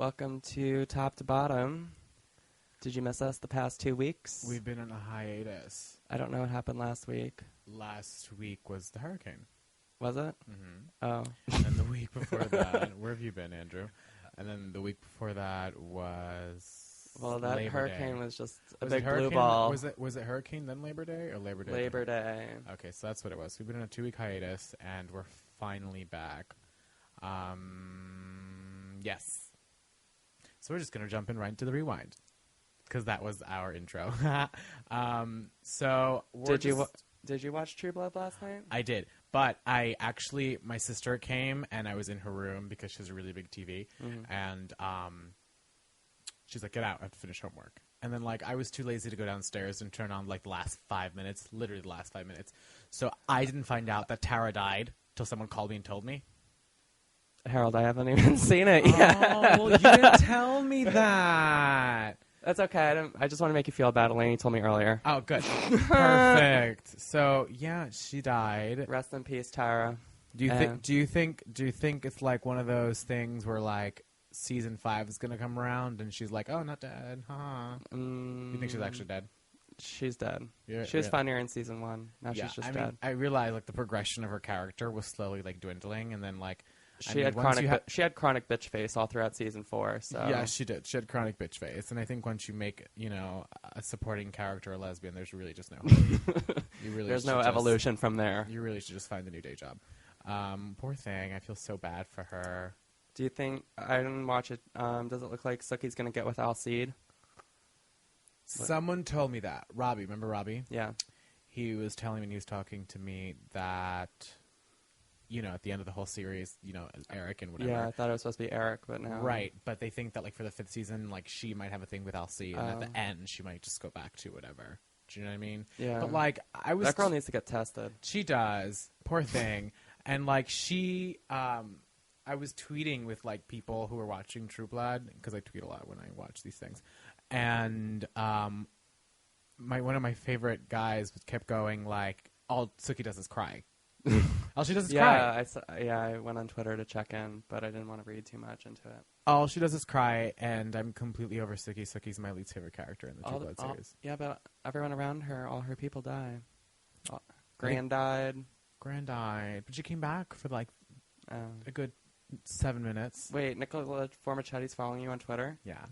Welcome to Top to Bottom. Did you miss us the past 2 weeks? We've been on a hiatus. I don't know what happened last week. Last week was the hurricane. Was it? Mm-hmm. Oh. And the week before that, where have you been, Andrew? And then the week before that was Well, that Labor hurricane Day. was just a Was big it hurricane? blue ball. Was it hurricane then Labor Day or Labor Day? Labor Day. Okay, so that's what it was. We've been on a 2-week hiatus, and we're finally back. Yes. So we're just going to jump in right into the rewind, because that was our intro. So Did you watch True Blood last night? I did, but my sister came, and I was in her room because she has a really big TV, and she's like, "Get out! I have to finish homework." And then I was too lazy to go downstairs and turn on the last 5 minutes, literally the last 5 minutes. So I didn't find out that Tara died till someone called me and told me. Harold, I haven't even seen it yet. Oh, well, you didn't tell me that. That's okay. I just want to make you feel bad. Elaine told me earlier. Oh, good. Perfect. So, yeah, she died. Rest in peace, Tara. Do you think it's like one of those things where season 5 is going to come around and she's like, "Oh, not dead." You think she's actually dead? She's dead. Yeah, she was funnier in season 1. Now she's just dead. I realized the progression of her character was slowly dwindling, and then she had chronic bitch face all throughout season 4. So yeah, she did. She had chronic bitch face, and I think once you make a supporting character a lesbian, there's really just no hope. There's no evolution from there. You really should just find a new day job. Poor thing. I feel so bad for her. Do you think I didn't watch it? Does it look like Suki's gonna get with Alcide? Someone told me that. Robbie, remember Robbie? Yeah. He was telling me when he was talking to me that, at the end of the whole series, Eric and whatever. Yeah, I thought it was supposed to be Eric, but no. Right, but they think that for the 5th season, she might have a thing with Alcide, and at the end, she might just go back to whatever. Do you know what I mean? Yeah. But that girl needs to get tested. She does. Poor thing. And she, I was tweeting with people who were watching True Blood, because I tweet a lot when I watch these things. And one of my favorite guys kept going all Suki does is cry. All she does is cry. I went on Twitter to check in, but I didn't want to read too much into it. All she does is cry, and I'm completely over Suki. Suki's my least favorite character in the True Blood series. Yeah, but everyone around her, all her people die. Gran died. But she came back for a good 7 minutes. Wait, Nicola Formichetti's following you on Twitter? Yeah.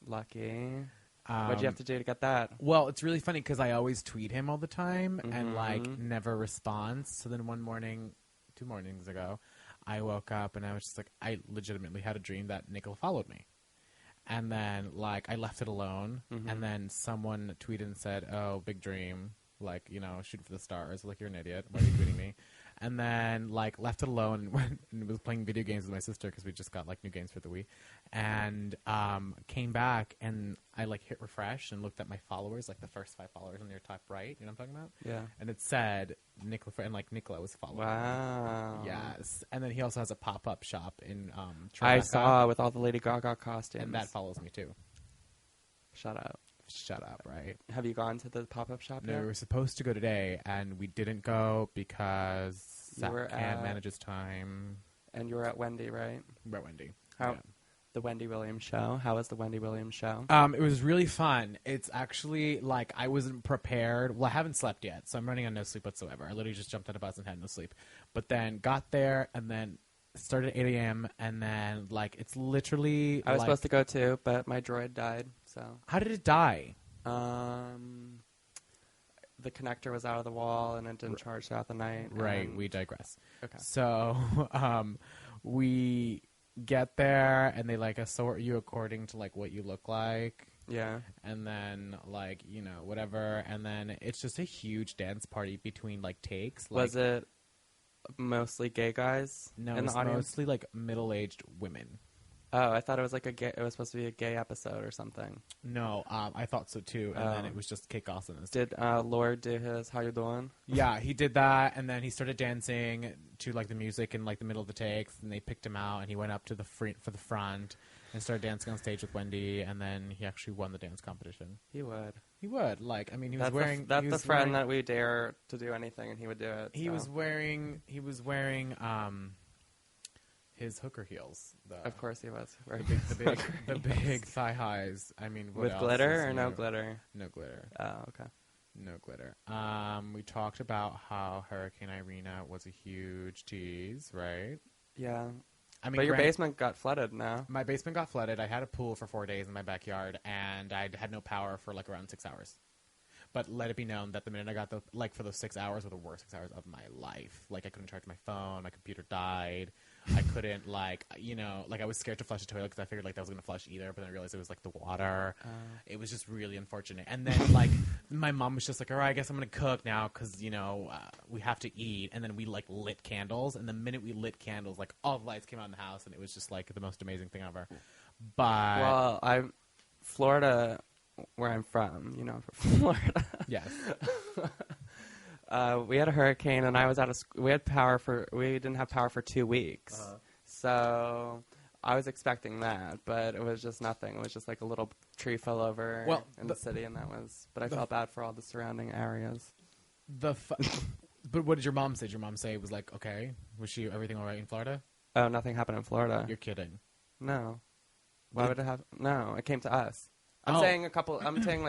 Lucky. What'd you have to do to get that? Well, it's really funny because I always tweet him all the time and never responds. So then one morning, 2 mornings ago, I woke up and I was just I legitimately had a dream that Nicola followed me. And then I left it alone. And then someone tweeted and said, "Oh, big dream. Shoot for the stars. You're an idiot. Why are you tweeting me?" And then, left it alone and went and was playing video games with my sister because we just got, new games for the Wii. And came back, and I, hit refresh and looked at my followers, the first 5 followers on your top right. You know what I'm talking about? Yeah. And it said Nicola, and, Nicola was following Wow. me. Yes. And then he also has a pop-up shop in Tribeca. I saw with all the Lady Gaga costumes. And that follows me, too. Shut up. Shut up, right? Have you gone to the pop-up shop yet? No, we were supposed to go today, and we didn't go because Zach can't manage his time. And you were at Wendy, right? We're at Wendy. How? Yeah. The Wendy Williams show. How was the Wendy Williams show? It was really fun. It's actually, I wasn't prepared. Well, I haven't slept yet, so I'm running on no sleep whatsoever. I literally just jumped out of bus and had no sleep. But then got there, and then started at 8 a.m., and then, it's literally... I was supposed to go, too, but my droid died, so... How did it die? The connector was out of the wall, and it didn't charge throughout the night. Right, we digress. Okay. So, we get there, and they, assort you according to, what you look like. Yeah. And then, whatever, and then it's just a huge dance party between, takes. Was it mostly gay guys? No, in it was the audience? mostly middle-aged women. Oh, I thought it was it was supposed to be a gay episode or something. No, I thought so too, and then it was just Kate Gosselin. Did Lord do his "How You Doing"? Yeah, he did that, and then he started dancing to the music in the middle of the takes, and they picked him out, and he went up to the front and started dancing on stage with Wendy, and then he actually won the dance competition. He would. He would. He was wearing... That's the friend that we dare to do anything, and he would do it. He was wearing... his hooker heels. Of course he was. Right. The big thigh highs. I mean, what with else glitter is or new? no glitter? No glitter. Oh, okay. No glitter. We talked about how Hurricane Irina was a huge tease, right? Yeah. I mean, but your basement got flooded now. My basement got flooded. I had a pool for 4 days in my backyard, and I had no power for like around 6 hours. But let it be known that the minute I got for those 6 hours were the worst 6 hours of my life. Like, I couldn't charge my phone. My computer died. I couldn't, I was scared to flush the toilet because I figured, that was going to flush either. But then I realized it was, the water. It was just really unfortunate. And then, my mom was just like, all right, I guess I'm going to cook now because, we have to eat. And then we, lit candles. And the minute we lit candles, all the lights came out in the house. And it was just, the most amazing thing ever. But... Well, Florida... where I'm from, Florida. Yes. We had a hurricane, and I was out of school. We didn't have power for 2 weeks. So I was expecting that, but it was just nothing. It was just a little tree fell over in the city, and but I felt bad for all the surrounding areas. But what did your mom say? Did your mom say it was okay? Was everything all right in Florida? Oh, nothing happened in Florida. You're kidding. No. Why would it have? No, it came to us. I'm saying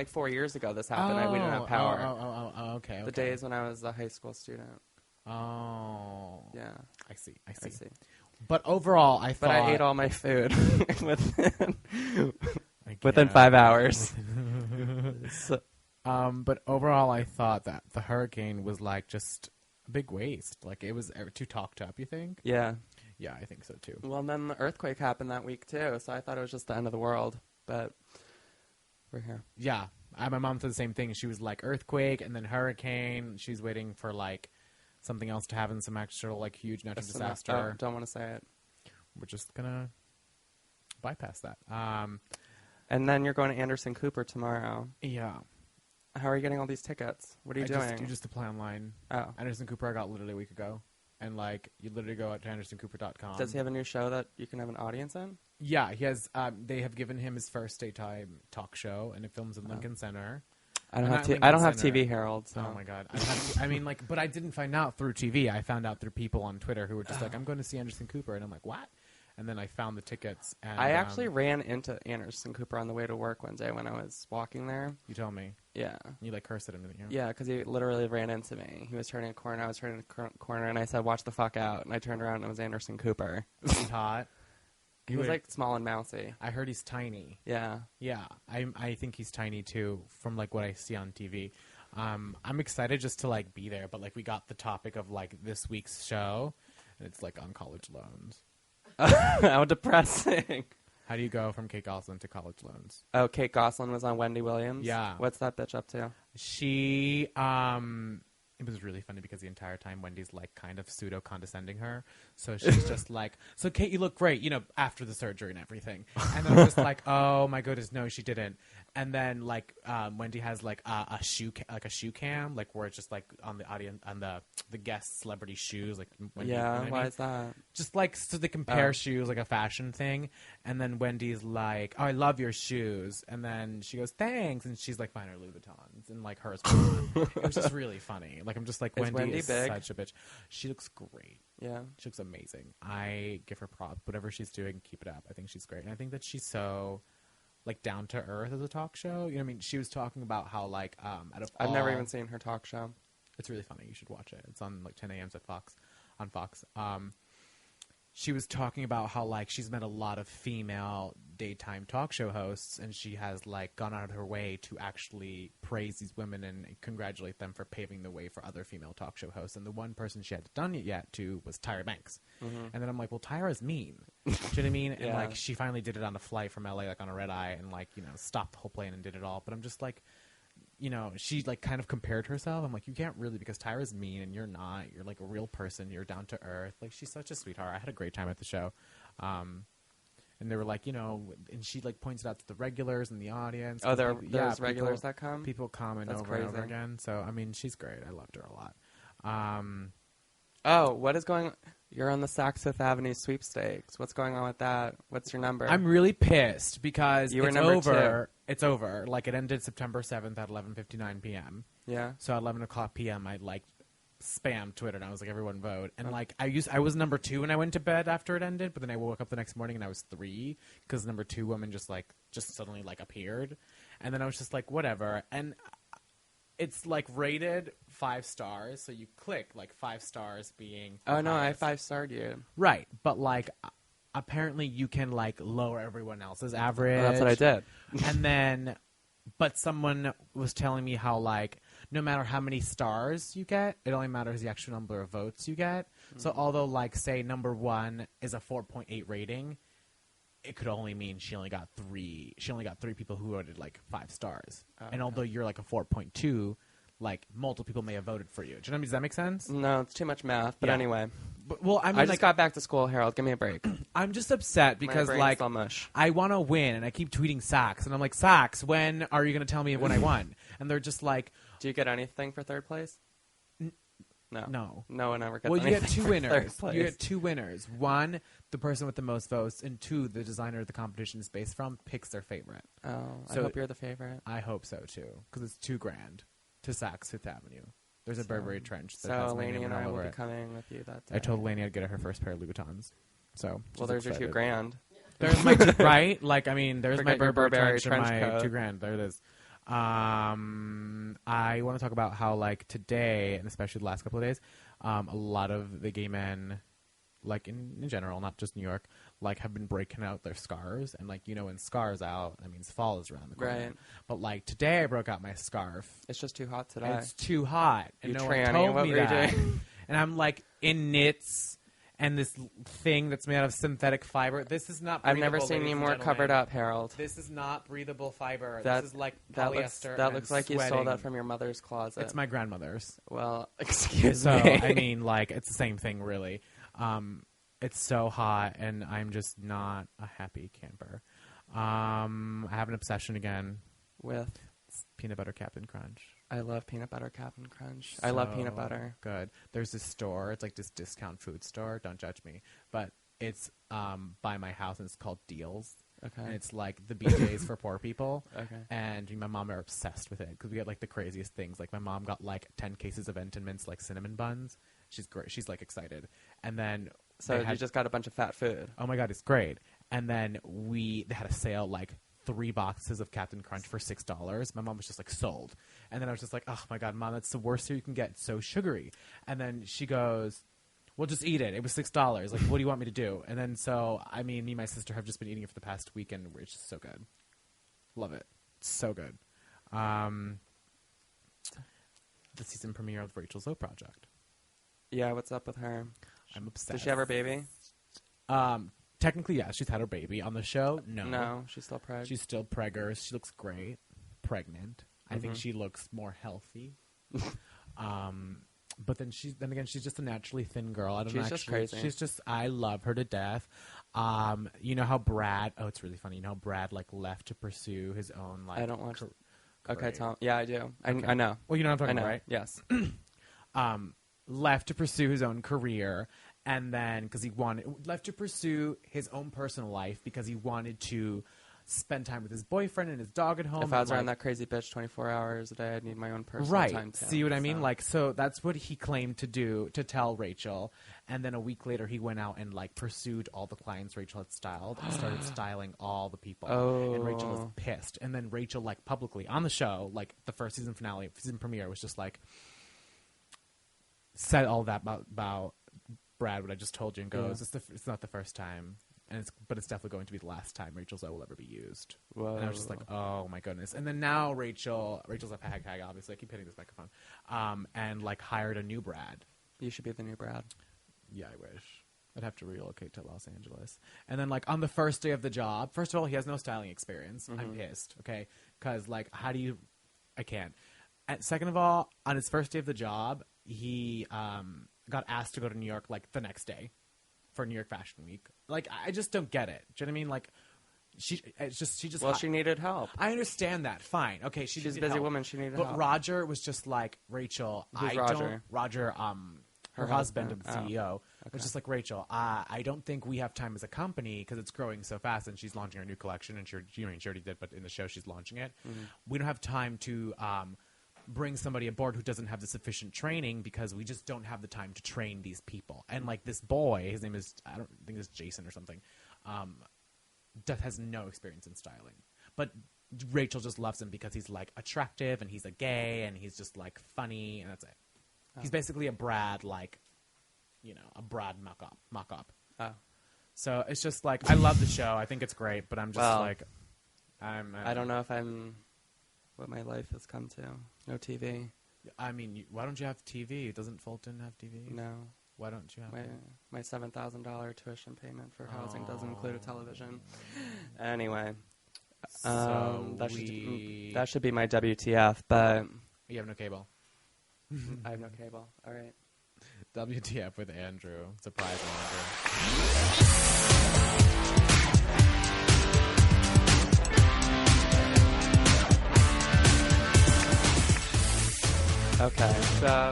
4 years ago this happened. We didn't have power. Okay. The days when I was a high school student. Oh. Yeah. I see. But overall, I ate all my food within 5 hours. But overall, I thought that the hurricane was just a big waste. It was too talked up, you think? Yeah. Yeah, I think so too. Well, then the earthquake happened that week too, so I thought it was just the end of the world. But... we're here. Yeah. My mom said the same thing. She was earthquake and then hurricane. She's waiting for something else to happen, some actual huge natural disaster. Don't want to say it. We're just gonna bypass that. And then you're going to Anderson Cooper tomorrow. Yeah. How are you getting all these tickets? What are you doing? You just apply online. Oh. Anderson Cooper I got literally a week ago. And you literally go out to AndersonCooper.com. Does he have a new show that you can have an audience in? Yeah, he has. They have given him his first daytime talk show, and it films in Lincoln Center. I don't have TV, Harold. So. Oh my god! But I didn't find out through TV. I found out through people on Twitter who were just I'm going to see Anderson Cooper, and I'm like, what? And then I found the tickets. And, I actually ran into Anderson Cooper on the way to work one day when I was walking there. You told me. Yeah. You cursed at him, didn't you? Yeah, because he literally ran into me. He was turning a corner. I was turning a corner, and I said, "Watch the fuck out!" And I turned around, and it was Anderson Cooper. He's hot. He was small and mousy. I heard he's tiny. Yeah. Yeah, I think he's tiny too, from what I see on TV. I'm excited just to be there, but we got the topic of this week's show, and it's on college loans. How depressing. How do you go from Kate Gosselin to college loans? Oh, Kate Gosselin was on Wendy Williams? Yeah. What's that bitch up to? She, it was really funny because the entire time Wendy's kind of pseudo condescending her. So she's just so Kate, you look great, after the surgery and everything. And then I'm just oh my goodness, no, she didn't. And then Wendy has a shoe cam, where it's just on the audience, on the guest celebrity shoes, Wendy, yeah. Why is that? Just so they compare shoes, a fashion thing. And then Wendy's oh, I love your shoes. And then she goes, thanks. And she's mine are Louis Vuittons, and hers. It was just really funny. I'm just Wendy is big? such a bitch. She looks great. Yeah. She looks amazing. I give her props. Whatever she's doing, keep it up. I think she's great. And I think that she's so down to earth as a talk show. You know what I mean? She was talking about how I've never even seen her talk show. It's really funny. You should watch it. It's on 10 a.m. on Fox. She was talking about how she's met a lot of female daytime talk show hosts, and she has gone out of her way to actually praise these women and congratulate them for paving the way for other female talk show hosts. And the one person she hadn't done it yet to was Tyra Banks. Mm-hmm. And then I'm well, Tyra's mean. Do you know what I mean? Yeah. And she finally did it on a flight from LA, on a red eye, and stopped the whole plane and did it all. But I'm just she kind of compared herself. I'm you can't really, because Tyra's mean and you're not. You're a real person. You're down to earth. She's such a sweetheart. I had a great time at the show. And they were and she points it out to the regulars in the audience. Oh, there's regulars that come? People comment That's over crazy. and over again. So, she's great. I loved her a lot. Oh, what is going on? You're on the Saks Fifth Avenue sweepstakes. What's going on with that? What's your number? I'm really pissed because you were it's number over. 2. It's over. It ended September 7th at 11:59 p.m. Yeah. So at 11 o'clock p.m. I spam Twitter, and I was like, everyone vote. And like I was number 2 when I went to bed after it ended, but then I woke up the next morning and I was 3 because number 2 woman just suddenly like appeared, and then I was just like, whatever. And it's like rated 5 stars, so you click like 5 stars being. Oh no, I 5-starred you. Right, but like apparently you can like lower everyone else's average. Well, that's what I did. And then, but someone was telling me how like no matter how many stars you get, it only matters the actual number of votes you get. Mm-hmm. So although like say number 1 is a 4.8 rating, it could only mean she only got 3 people who voted like 5 stars. And although you're like a 4.2, like multiple people may have voted for you. Do you know what I mean? Does that make sense? No, it's too much math. But anyway. But, well, I mean, I just got back to school, Harold. Give me a break. I'm just upset because like I want to win, and I keep tweeting Sachs, and I'm like, Sachs, when are you going to tell me when I won? And they're just like, do you get anything for 3rd place? No. No one ever gets anything. Well, you get 2 winners. Place. You get 2 winners. 1, the person with the most votes, and 2, the designer the competition is based from picks their favorite. Oh, so I hope you're the favorite. I hope so too, because it's $2,000 to Saks Fifth Avenue. There's a Burberry trench. That has my name and I all will over be it. coming with you that day. I told Lainey I'd get her her first pair of Louboutins. So well, there's your $2,000. There's my right. Like I mean, there's my Burberry trench and my coat. $2,000. There it is. I want to talk about how like today, and especially the last couple of days, a lot of the gay men, like in general, not just New York, like have been breaking out their scars, and like when scars out, that means fall is around the corner. Right. But like today, I broke out my scarf. It's just too hot today. It's too hot, and you no tranny, one told what me were you that. doing? And I'm like in knits. And this thing that's made out of synthetic fiber. This is not breathable. I've never seen you more covered up, Harold. This is not breathable fiber. This is like polyester. That looks like you stole that from your mother's closet. It's my grandmother's. Well, excuse me. So, I mean, like, it's the same thing, really. It's so hot, and I'm just not a happy camper. I have an obsession again. With? Peanut butter Captain Crunch. I love peanut butter Captain Crunch. I love peanut butter. Good. There's this store. It's like this discount food store. Don't judge me. But it's by my house, and it's called Deals. Okay. And it's like the BJ's for poor people. Okay. And me and my mom are obsessed with it because we get like the craziest things. Like my mom got like 10 cases of Entenmann's like cinnamon buns. She's great. She's like excited. And then you just got a bunch of fat food. Oh my God, it's great. And then they had a sale like 3 boxes of Captain Crunch for $6. My mom was just like sold. And then I was just like, oh my God, Mom, that's the worst thing you can get. It's so sugary. And then she goes, well, just eat it. It was $6. Like, what do you want me to do? And then so, I mean, me and my sister have just been eating it for the past week, and it's just so good. Love it. It's so good. The season premiere of Rachel Zoe Project. Yeah, what's up with her? I'm obsessed. Does she have her baby? Technically, yeah. She's had her baby. On the show, no. No, she's still pregnant. She's still preggers. She looks great. Pregnant. I think she looks more healthy. But then she's just a naturally thin girl. I don't know. She's just crazy. She's just, I love her to death. You know how Brad, it's really funny. You know how Brad like left to pursue his own like. I don't watch it. Okay, Tom. Yeah, I do. Okay. I know. Well, you know what I'm talking about, right? Yes. Left to pursue his own career. And then, because left to pursue his own personal life because he wanted to spend time with his boyfriend and his dog at home. If I was around that crazy bitch 24 hours a day, I'd need my own personal time too. See what I mean? Like, so that's what he claimed to do, to tell Rachel. And then a week later, he went out and like pursued all the clients Rachel had styled and started styling all the people. Oh. And Rachel was pissed. And then Rachel, like publicly on the show, like the first season premiere was just like, said all that about Brad, what I just told you, and goes, it's not the first time, but it's definitely going to be the last time Rachel Zoe will ever be used. Whoa. And I was just like, oh my goodness. And then now Rachel's a hag, obviously. I keep hitting this microphone. And like hired a new Brad. You should be the new Brad. Yeah, I wish. I'd have to relocate to Los Angeles. And then like on the first day of the job, first of all, he has no styling experience. Mm-hmm. I'm pissed, okay? Because like, I can't. And second of all, on his first day of the job, he got asked to go to New York like the next day for New York Fashion Week. Like, I just don't get it. Do you know what I mean? Like, she just. Well, she needed help. I understand that. Fine. Okay, she's a busy woman. She needed help. But Roger was just like, Rachel. Who's Roger? Roger, her husband and the CEO. Was just like, Rachel, I don't think we have time as a company because it's growing so fast, and she's launching her new collection, and she already did, but in the show she's launching it. Mm-hmm. We don't have time to bring somebody aboard who doesn't have the sufficient training because we just don't have the time to train these people. And like this boy, his name is, I don't think it's Jason or something, has no experience in styling. But Rachel just loves him because he's like attractive and he's a gay and he's just like funny and that's it. Oh. He's basically a Brad, like, you know, a Brad mock-up. Oh. So it's just like, I love the show. I think it's great, but I'm just like, I don't know if I'm what my life has come to. No TV. I mean, why don't you have TV? Doesn't Fulton have TV? No. Why don't you have my $7,000 tuition payment for housing doesn't include a television. Anyway, so that should be my WTF, but you have no cable. I have no cable. All right. WTF with Andrew. Surprise Andrew. Okay, so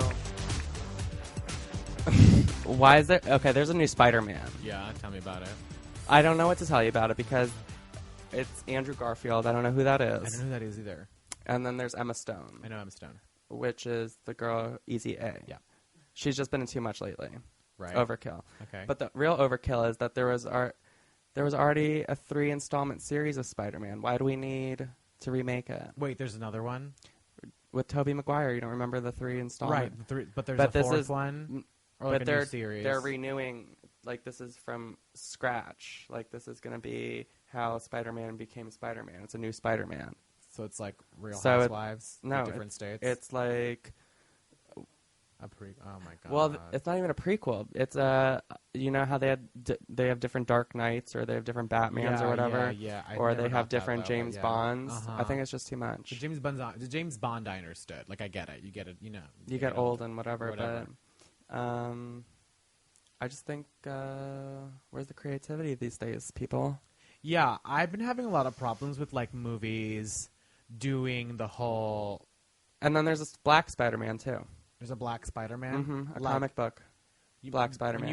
why is there? Okay, there's a new Spider-Man. Yeah, tell me about it. I don't know what to tell you about it because it's Andrew Garfield. I don't know who that is. I don't know who that is either. And then there's Emma Stone. I know Emma Stone. Which is the girl Easy A. Yeah. She's just been in too much lately. Right. Overkill. Okay. But the real overkill is that there was already a 3-installment series of Spider-Man. Why do we need to remake it? Wait, there's another one? With Tobey Maguire. You don't remember the 3 installment? Right. But there's a fourth one? Or like but a new series? They're renewing, like this is from scratch. Like this is going to be how Spider-Man became Spider-Man. It's a new Spider-Man. So it's like Real Housewives in different states? It's like... oh my god. Well, it's not even a prequel. It's you know how they have different Dark Knights or they have different Batmans or whatever. Yeah. Or they have different James Bonds. I think it's just too much. The James Bond I understood. Like I get it. You get it. You know. You get old and whatever. But I just think where's the creativity these days, people? Yeah, I've been having a lot of problems with like movies doing the whole. And then there's this Black Spider-Man too. There's a Black Spider-Man? Mm-hmm. A comic book. Black Spider-Man. When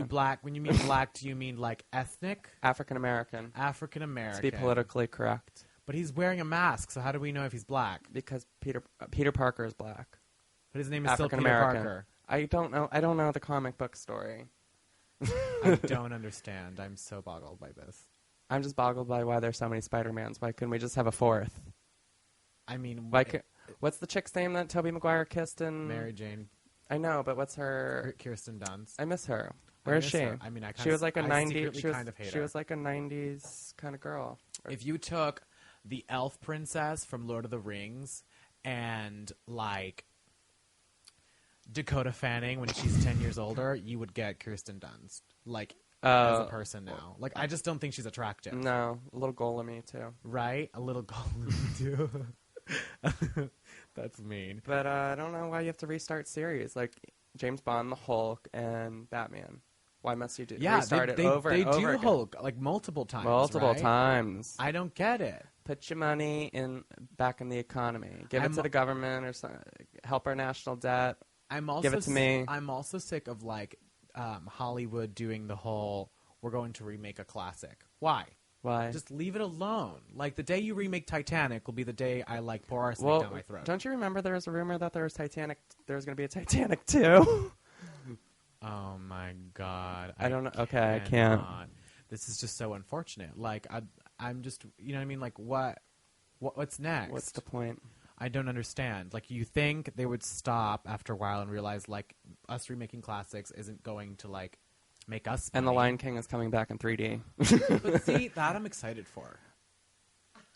you mean black, do you mean like ethnic? African-American. African-American. To be politically correct. But he's wearing a mask, so how do we know if he's black? Because Peter Parker is black. But his name is still Peter Parker. I don't know the comic book story. I don't understand. I'm so boggled by this. I'm just boggled by why there's so many Spider-Mans. Why couldn't we just have a fourth? I mean... what's the chick's name that Tobey Maguire kissed in... Mary Jane. I know, but what's her... Kirsten Dunst. I miss her. Where is she? Her. I mean, she was like a 90s... She was like a 90s kind of girl. If you took the elf princess from Lord of the Rings and, like, Dakota Fanning when she's 10 years older, you would get Kirsten Dunst. Like... as a person now. Like, I just don't think she's attractive. No. A little Golem-y, too. Right? A little Golem-y, too. That's mean. But I don't know why you have to restart series. Like, James Bond, the Hulk, and Batman. Why must you restart it over and over again? They do Hulk, like, multiple times, Multiple right? times. I don't get it. Put your money back in the economy. Give it to the government or something. Help our national debt. Give it to me. I'm also sick of, like... Hollywood doing the whole, we're going to remake a classic. Why? Just leave it alone. Like, the day you remake Titanic will be the day I, like, pour arsenic down my throat. Don't you remember there was a rumor that there was going to be a Titanic 2? Oh, my God. I don't know. Okay, I can't. This is just so unfortunate. Like, I'm just, you know what I mean? Like, what's next? What's the point? I don't understand. Like, you think they would stop after a while and realize, like, us remaking classics isn't going to, like, make us money. And The Lion King is coming back in 3D. But see, that I'm excited for.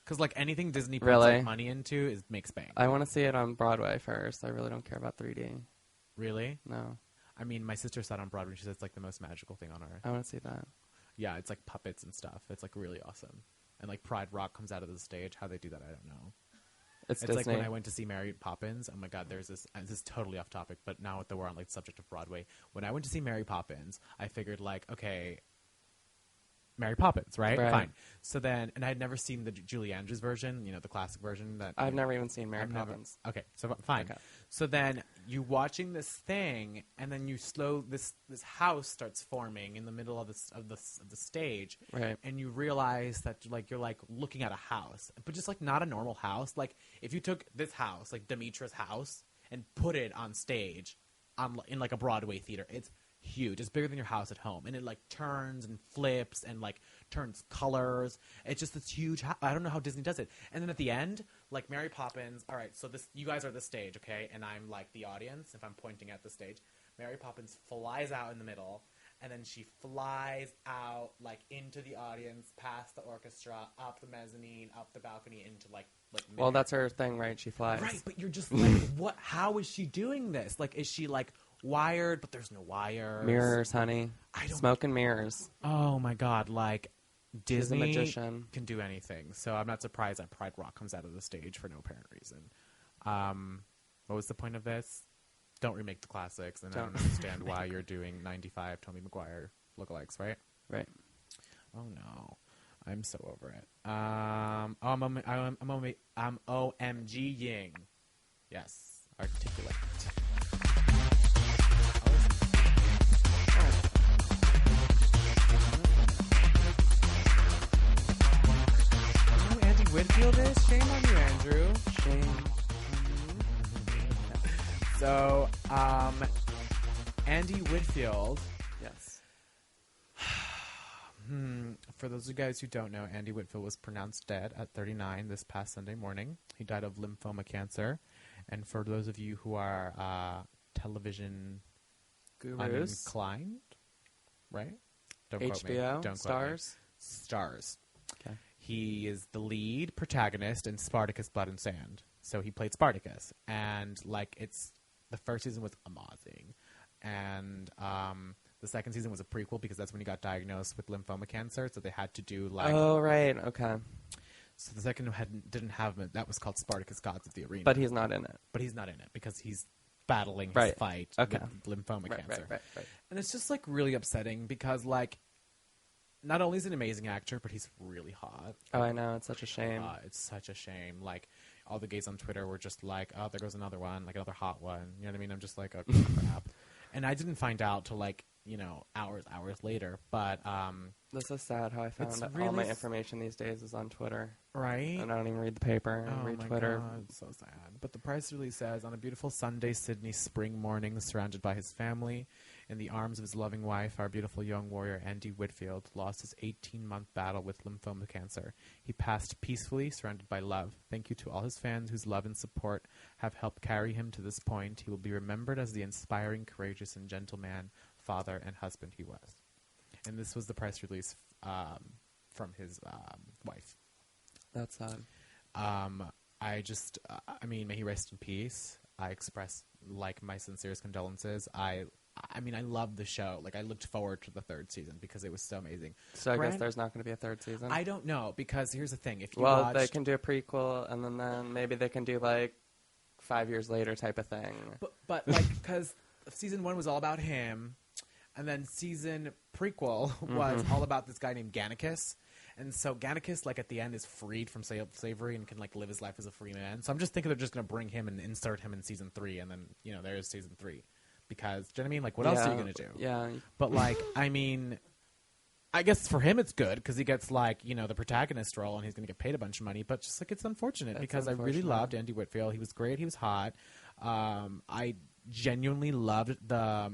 Because, like, anything Disney puts like, money into makes bank. I want to see it on Broadway first. I really don't care about 3D. Really? No. I mean, my sister saw it on Broadway. She said it's, like, the most magical thing on earth. I want to see that. Yeah, it's, like, puppets and stuff. It's, like, really awesome. And, like, Pride Rock comes out of the stage. How they do that, I don't know. It's like when I went to see Mary Poppins. Oh my God, there's this is totally off topic, but now we're on like the subject of Broadway. When I went to see Mary Poppins, I figured like, okay, Mary Poppins, right? Fine. So then, and I had never seen the Julie Andrews version, you know, the classic version. I've never even seen Mary Poppins. Okay, so fine. Okay. So then you watching this thing, and then this house starts forming in the middle of the stage, right? And you realize that like you're like looking at a house, but just like not a normal house. Like if you took this house, like Demetra's house, and put it on stage in like a Broadway theater. It's huge. It's bigger than your house at home, and it like turns and flips and like turns colors. It's just this huge. I don't know how Disney does it. And then at the end, like Mary Poppins. All right, so you guys are the stage, okay, and I'm like the audience. If I'm pointing at the stage, Mary Poppins flies out in the middle, and then she flies out like into the audience, past the orchestra, up the mezzanine, up the balcony, into like. Well, that's her thing, right? She flies. Right, but you're just like, what? How is she doing this? Like, is she like wired? But there's no wires. Mirrors, honey. Smoke and mirrors. Oh my God! Like Disney She's a magician. Can do anything. So I'm not surprised that Pride Rock comes out of the stage for no apparent reason. What was the point of this? Don't remake the classics, and I don't understand why you're doing 95 Tobey Maguire lookalikes, right? Right. Oh no. I'm so over it. I'm OMG-ing. Yes. Articulate. You know who Andy Whitfield is? Shame on you, Andrew. Shame on you. So, Andy Whitfield. Yes. For those of you guys who don't know, Andy Whitfield was pronounced dead at 39 this past Sunday morning. He died of lymphoma cancer. And for those of you who are television Gurus. uninclined, right? Don't HBO. quote me. Don't Stars. Stars. Okay. He is the lead protagonist in Spartacus Blood and Sand. So he played Spartacus. And like the first season was amazing. And the second season was a prequel because that's when he got diagnosed with lymphoma cancer. So they had to do like... Oh, right. Okay. So the second didn't have him. That was called Spartacus Gods of the Arena. But he's not in it. But he's not in it because he's battling his fight with lymphoma cancer. Right. And it's just like really upsetting because like not only is he an amazing actor, but he's really hot. Oh, I know. It's such a shame. It's such a shame. Like all the gays on Twitter were just like, oh, there goes another one, like another hot one. You know what I mean? I'm just like, oh, crap. And I didn't find out till like, hours later. But this is sad how I found all my information these days is on Twitter. Right? And I don't even read the paper. I read Twitter. God, it's so sad. But the press release says, on a beautiful Sunday Sydney spring morning, surrounded by his family, in the arms of his loving wife, our beautiful young warrior Andy Whitfield lost his 18-month battle with lymphoma cancer. He passed peacefully, surrounded by love. Thank you to all his fans whose love and support have helped carry him to this point. He will be remembered as the inspiring, courageous, and gentle man, father, and husband he was. And this was the press release from his wife. That's sad. May he rest in peace. I express like my sincerest condolences. I love the show. Like I looked forward to the third season because it was so amazing. So I guess there's not going to be a third season. I don't know because here's the thing: if you they can do a prequel and then maybe they can do like 5 years later type of thing. But like because season 1 was all about him, and then season prequel was all about this guy named Gannicus. And so Gannicus, like, at the end is freed from slavery and can, like, live his life as a free man. So I'm just thinking they're just going to bring him and insert him in season 3, and then, there's season 3. Because, do you know what I mean? Like, what else are you going to do? Yeah. But, like, I guess for him it's good because he gets, like, the protagonist role and he's going to get paid a bunch of money. But just, like, it's unfortunate because I really loved Andy Whitfield. He was great. He was hot. I genuinely loved the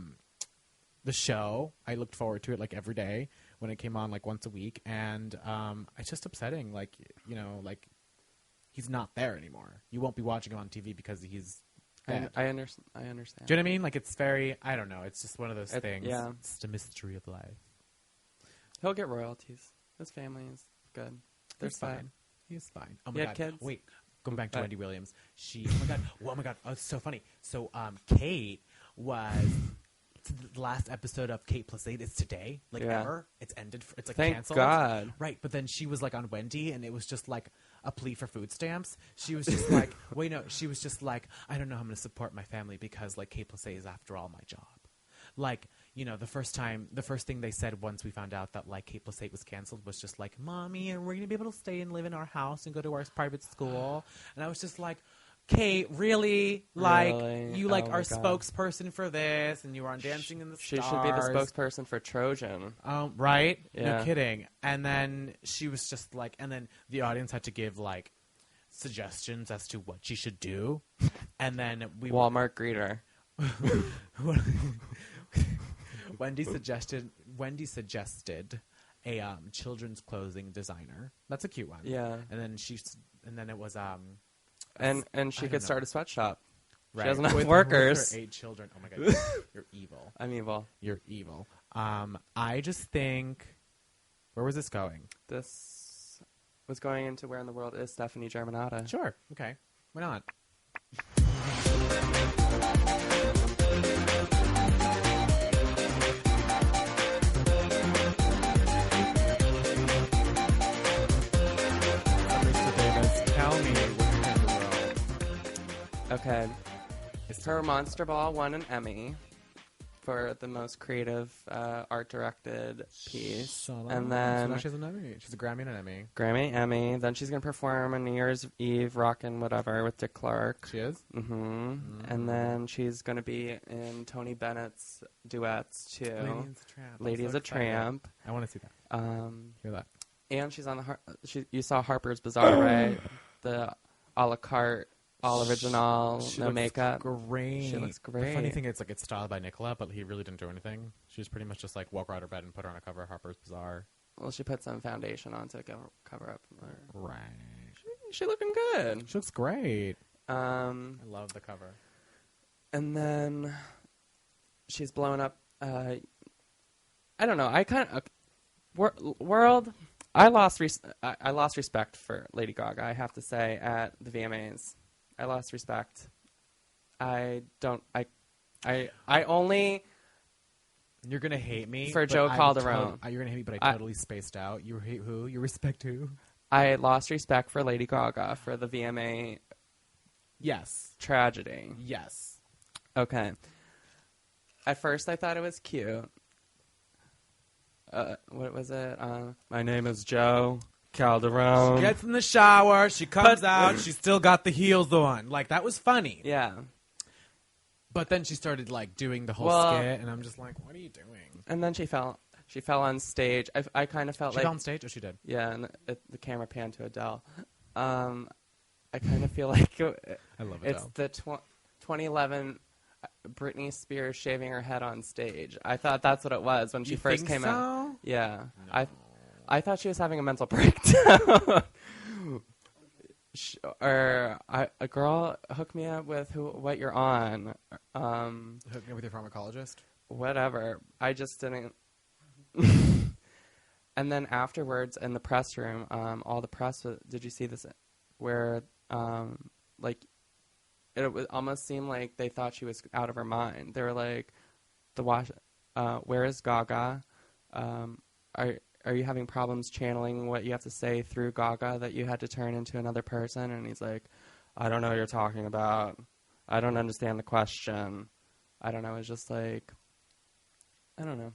show. I looked forward to it, like, every day when it came on like once a week, and it's just upsetting. Like he's not there anymore. You won't be watching him on TV because he's dead. I understand. Do you know what I mean? Like it's very. I don't know. It's just one of those things. Yeah, it's just a mystery of life. He'll get royalties. His family is good. They're fine. He's fine. Oh my god! Kids? Wait, going back to Wendy Williams. She. Oh my god! Oh, it's so funny. So Kate was. The last episode of Kate Plus 8 is today, ever. It's ended. It's like canceled. Thank God. Right, but then she was like on Wendy, and it was just like a plea for food stamps. She was just like, wait, no. She was just like, I don't know how I'm going to support my family because like Kate Plus 8 is after all my job. Like, the first thing they said once we found out that like Kate Plus 8 was canceled was just like, Mommy, and we're going to be able to stay and live in our house and go to our private school. And I was just like, Kate, really? Like, you like our spokesperson for this, and you were on Dancing in the Stars. She should be the spokesperson for Trojan. Right? Yeah. No kidding. And then she was just like, and then the audience had to give like suggestions as to what she should do, and then Walmart greeter. Wendy suggested a children's clothing designer. That's a cute one. Yeah. And then it was and she could start a sweatshop. Right. She doesn't have workers. With her 8 children. Oh my god, you're evil. I'm evil. You're evil. I just think, where was this going? This was going into Where in the World is Stephanie Germanotta. Sure. Okay. Why not? Tell me what you're in the world. Okay. Her Monster Ball won an Emmy for the most creative art-directed piece. And then... So now she has an Emmy. She's a Grammy and an Emmy. Grammy, Emmy. Then she's going to perform on New Year's Eve, Rockin' Whatever, with Dick Clark. She is? Mm-hmm. And then she's going to be in Tony Bennett's duets, too. Lady is a Tramp. I want to see that. Hear that. And she's on the... you saw Harper's Bazaar, right? The a la carte, all original, no makeup. Great. She looks great. The funny thing is, like, it's styled by Nicola, but he really didn't do anything. She was pretty much just, like, walk her out of bed and put her on a cover of Harper's Bazaar. Well, she put some foundation on to cover up. Right. She looking good. She looks great. I love the cover. And then she's blowing up. I don't know. I kind of world. I lost respect for Lady Gaga. I have to say at the VMAs, I lost respect. I only. You're gonna hate me for Joe Calderone. You're gonna hate me, but I totally spaced out. You hate who? You respect who? I lost respect for Lady Gaga for the VMA. Yes. Tragedy. Yes. Okay. At first, I thought it was cute. What was it? My name is Joe Calderone. She gets in the shower. She comes out. She's still got the heels on. Like, that was funny. Yeah. But then she started, like, doing the whole skit, and I'm just like, what are you doing? And then she fell on stage. I kind of felt she fell on stage? Oh, she did? Yeah, and the camera panned to Adele. I kind of feel like I love Adele. It's the 2011 Britney Spears shaving her head on stage. I thought that's what it was when she first came out. Yeah. No. I thought she was having a mental breakdown. A girl, hook me up with what you're on. Hook me up with your pharmacologist? Whatever. I just didn't. And then afterwards in the press room, all the press, did you see this? Where, like, it would almost seem like they thought she was out of her mind. They were like, where is Gaga? Are you having problems channeling what you have to say through Gaga that you had to turn into another person? And he's like, I don't know what you're talking about. I don't understand the question. I don't know. It's just like, I don't know.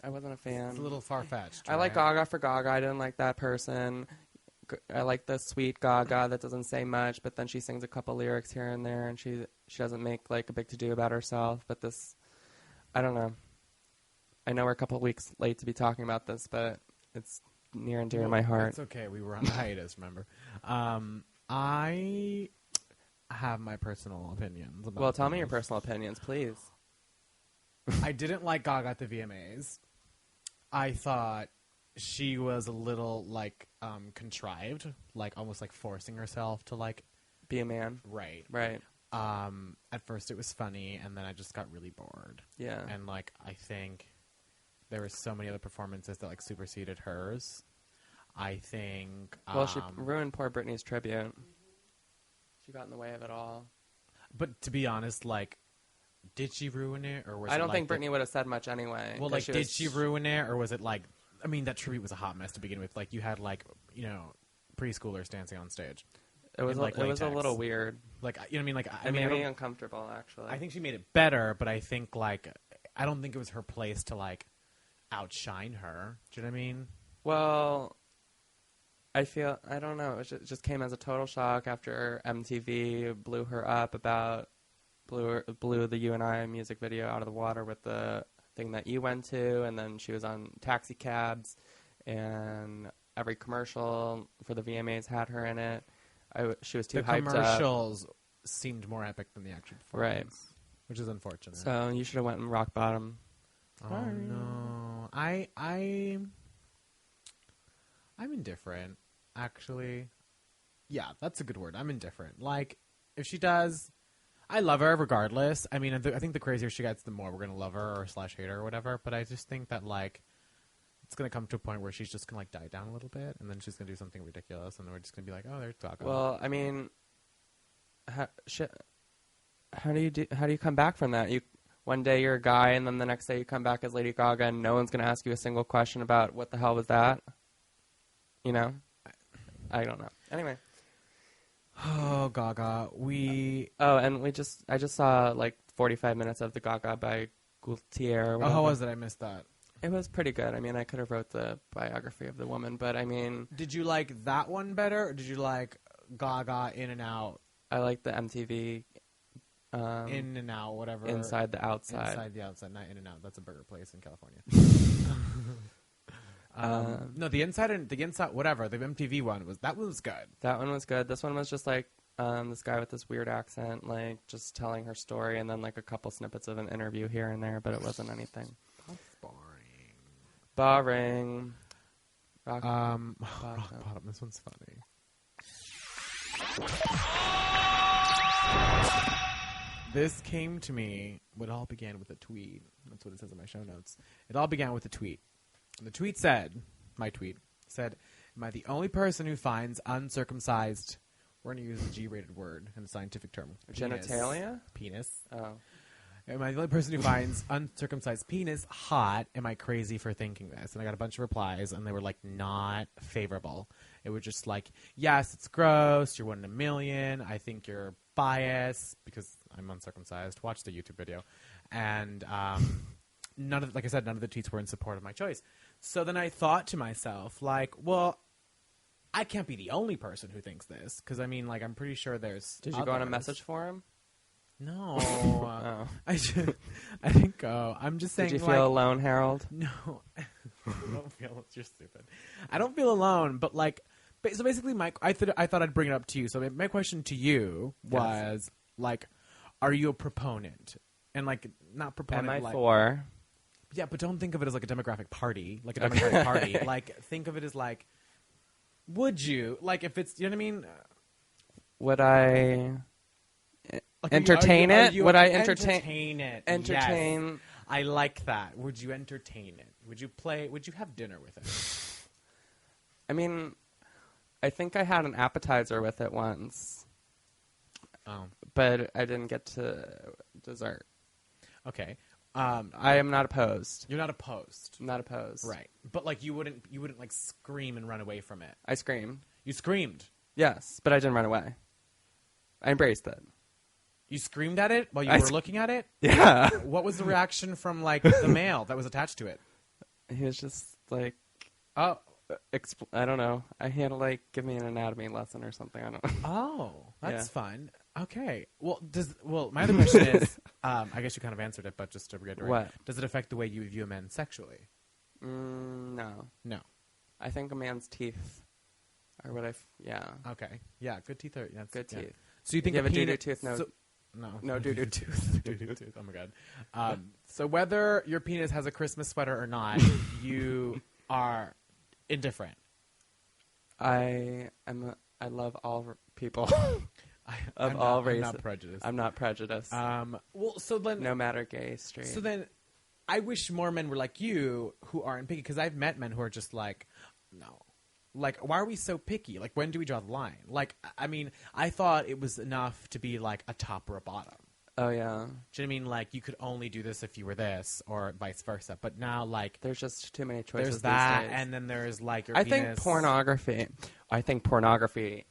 I wasn't a fan. It's a little far-fetched. I like Gaga for Gaga. I didn't like that person. I like the sweet Gaga that doesn't say much, but then she sings a couple lyrics here and there, and she doesn't make like a big to-do about herself. But this, I don't know. I know we're a couple of weeks late to be talking about this, but it's near and dear to my heart. It's okay. We were on hiatus, remember? I have my personal opinions about Well, tell me your personal opinions, please. I didn't like Gaga at the VMAs. I thought she was a little, like, contrived, like, almost, like, forcing herself to, like... Be a man. Right. Right. At first it was funny, and then I just got really bored. Yeah. And, like, I think there were so many other performances that, like, superseded hers. I think... Well, she ruined poor Britney's tribute. She got in the way of it all. But to be honest, like... Did she ruin it, or was I don't it, think Britney would have said much anyway. Well, like, did she ruin it, or was it, like... I mean, that tribute was a hot mess to begin with. Like, you had, like, you know, preschoolers dancing on stage. It was, it was a little weird. Like, you know what I mean? Like, it made me uncomfortable, actually. I think she made it better, but I think, like... I don't think it was her place to, like, outshine her. Do you know what I mean? Well... I don't know. It just came as a total shock after MTV blew her up about... Blew the You and I music video out of the water with the thing that you went to, and then she was on taxi cabs, and every commercial for the VMAs had her in it. she was too the hyped up. The commercials seemed more epic than the actual performance. Right. Which is unfortunate. So you should have went and rock bottom. Oh, no. I'm indifferent, actually. Yeah, that's a good word. I'm indifferent. Like, if she does, I love her regardless. I mean, I think the crazier she gets, the more we're going to love her or / hate her or whatever. But I just think that, like, it's going to come to a point where she's just going to, like, die down a little bit. And then she's going to do something ridiculous. And then we're just going to be like, oh, there's Gaga. Well, I mean, how do you come back from that? One day you're a guy, and then the next day you come back as Lady Gaga, and no one's going to ask you a single question about what the hell was that? You know? I don't know. Anyway. Oh, Gaga. I just saw like 45 minutes of the Gaga by Gaultier. Oh, how was it? I missed that. It was pretty good. I mean, I could have wrote the biography of the woman, but I mean... Did you like that one better, or did you like Gaga In and Out? I like the MTV... In and Out, whatever. Inside the Outside. Inside the Outside, not In and Out. That's a burger place in California. No, the inside, whatever. The MTV one was good. That one was good. This one was just like this guy with this weird accent, like just telling her story, and then like a couple snippets of an interview here and there, but it wasn't anything. That's boring. Boring. Rock Bottom. This one's funny. This came to me. It all began with a tweet. That's what it says in my show notes. It all began with a tweet. And the tweet said, my tweet said, am I the only person who finds uncircumcised, we're going to use a G-rated word and a scientific term. Genitalia? Penis. Oh. Am I the only person who finds uncircumcised penis hot? Am I crazy for thinking this? And I got a bunch of replies, and they were, like, not favorable. It was just like, yes, it's gross. You're 1 in a million. I think you're biased because I'm uncircumcised. Watch the YouTube video. And none of the tweets were in support of my choice. So then I thought to myself, like, well, I can't be the only person who thinks this. Because, I mean, like, I'm pretty sure there's Did you go on a message forum? No. Oh. I didn't go. I'm just saying. Did you feel alone, Harold? No. I don't feel. You're stupid. I don't feel alone, but like, so basically, I thought I'd bring it up to you. So my question to you was like, are you a proponent? And like, not proponent. Am I like, for? Yeah, but don't think of it as like a demographic party, like a Democratic party. Like, think of it as like, would you like if it's, you know what I mean? Would I? Like, entertain it? Would I entertain it? Entertain. Yes. I like that. Would you entertain it? Would you play? Would you have dinner with it? I mean, I think I had an appetizer with it once. Oh. But I didn't get to dessert. Okay. I am not opposed. You're not opposed. I'm not opposed. Right. But like you wouldn't like scream and run away from it. I screamed. You screamed? Yes, but I didn't run away. I embraced it. You screamed at it while you were looking at it? Yeah. What was the reaction from, like, the male that was attached to it? He was just like, oh, I don't know. He had to, like, give me an anatomy lesson or something. I don't know. Oh, that's fun. Okay. Well, my other question is, I guess you kind of answered it, but just to reiterate. What? Does it affect the way you view men sexually? No. No. I think a man's teeth are what yeah. Okay. Yeah, good teeth are, good teeth. So you think you have a doo-doo tooth? No. No doo-doo tooth. Doo-doo tooth. Oh, my God. So whether your penis has a Christmas sweater or not, you are indifferent. I love all people of all races. I'm not prejudiced. Well, so then... No matter gay, straight. So then I wish more men were like you who aren't picky, because I've met men who are just like, no. Like, why are we so picky? Like, when do we draw the line? Like, I mean, I thought it was enough to be, like, a top or a bottom. Oh, yeah. Do you know what I mean? Like, you could only do this if you were this, or vice versa. But now, like... There's just too many choices There's that, these days. and then there's, like, your I penis. think pornography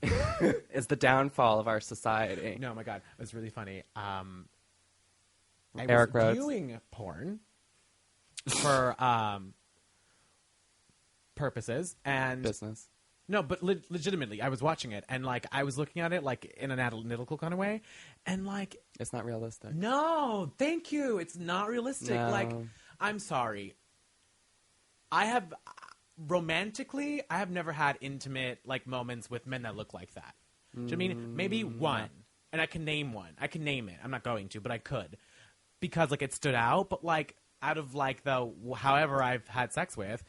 is the downfall of our society. No, my God. It was really funny. I Eric was Rhodes. viewing porn for... purposes and business. No, but legitimately, I was watching it and like I was looking at it like in an analytical kind of way, and like it's not realistic. No, thank you. It's not realistic. No. Like, I'm sorry. I have never had intimate like moments with men that look like that. Do you know what I mean? Maybe one. And I can name one. I can name it. I'm not going to, but I could. Because, like, it stood out. But, like, out of, like, the however I've had sex with,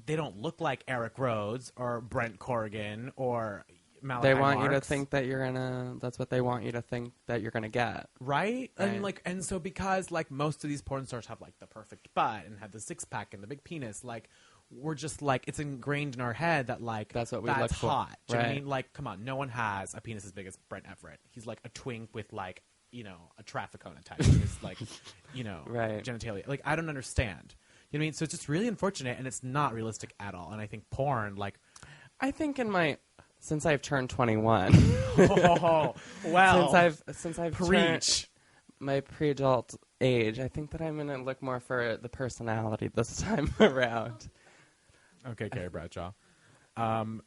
they don't look like Eric Rhodes or Brent Corrigan or Malachi They want Marks. you to think that you're gonna. That's what they want you to think that you're gonna get, right? And so because like most of these porn stars have like the perfect butt and have the 6-pack and the big penis, like we're just like it's ingrained in our head that like that's what we that's look for. hot. Do you know what I Right. mean? Like, come on, no one has a penis as big as Brent Everett. He's like a twink with like a traffic cone attached to his like right. genitalia. Like I don't understand. You know what I mean? So it's just really unfortunate and it's not realistic at all. And I think porn like I think since I've turned 21. oh, well. Since I've preach. turned my pre-adult age, I think that I'm going to look more for the personality this time around. Okay, Carrie Bradshaw. I'm